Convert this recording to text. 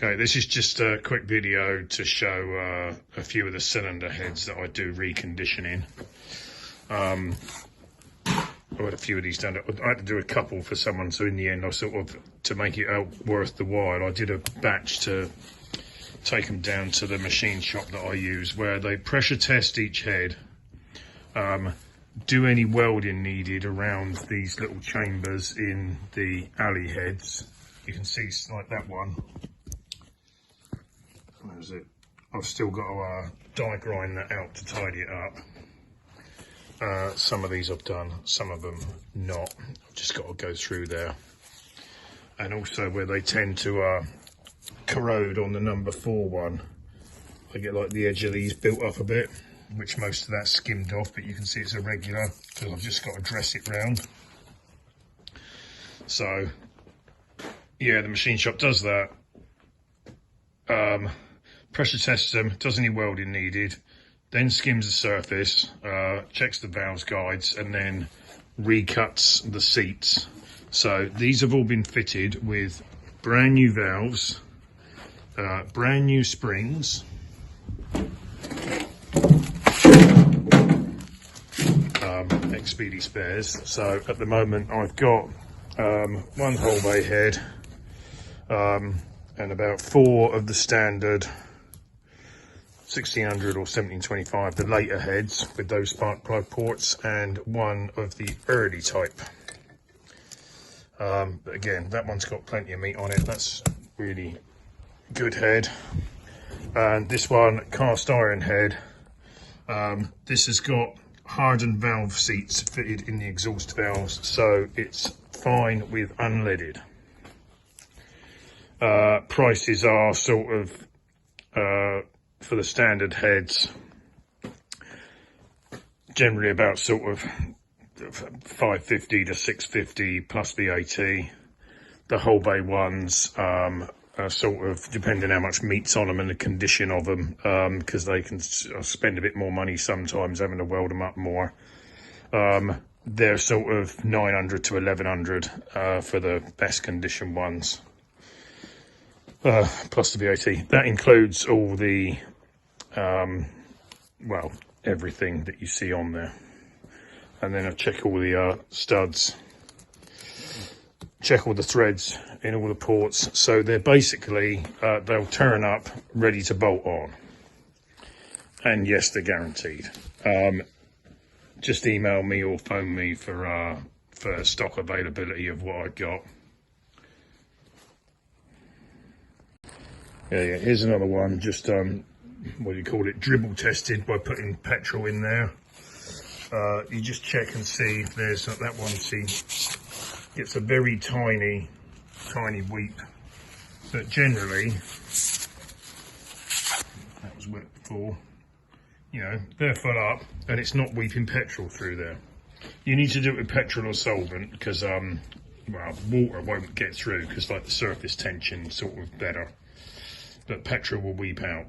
Okay, this is just a quick video to show a few of the cylinder heads that I do reconditioning. I had a few of these done. I had to do a couple for someone, so in the end I sort of, to make it worth the while, I did a batch to take them down to the machine shop that I use, where they pressure test each head, do any welding needed around these little chambers in the alley heads. You can see like that one. Where's it? I've still got to die grind that out to tidy it up. Some of these I've done, some of them not. I've just got to go through there. And also where they tend to corrode on the number 4 one, I get like the edge of these built up a bit, which most of that's skimmed off, but you can see it's irregular because I've just got to dress it round. So yeah, the machine shop does that. Pressure tests them, does any welding needed, then skims the surface, checks the valves guides, and then recuts the seats. So these have all been fitted with brand new valves, brand new springs, ex-Speedy spares. So at the moment I've got one whole bay head and about 4 of the standard 1600 or 1725, the later heads with those spark plug ports, and 1 of the early type. But again, that one's got plenty of meat on it. That's really good head. And this one, cast iron head. This has got hardened valve seats fitted in the exhaust valves, so it's fine with unleaded. Prices are sort of for the standard heads generally about sort of 550 to 650 plus VAT. The whole bay ones are sort of depending how much meat's on them and the condition of them, because they can spend a bit more money sometimes having to weld them up more. They're sort of 900 to 1100 for the best condition ones. Plus the VAT. That includes all the, well, everything that you see on there. And then I check all the studs, check all the threads in all the ports. So they're basically, they'll turn up ready to bolt on. And yes, they're guaranteed. Just email me or phone me for stock availability of what I got. Yeah, here's another one, just, what do you call it, dribble tested by putting petrol in there. You just check and see if there's that one, see, it's a very tiny weep, but generally, that was wet before, you know, they're full up and it's not weeping petrol through there. You need to do it with petrol or solvent because, well, water won't get through because like the surface tension sort of better. But petrol will weep out.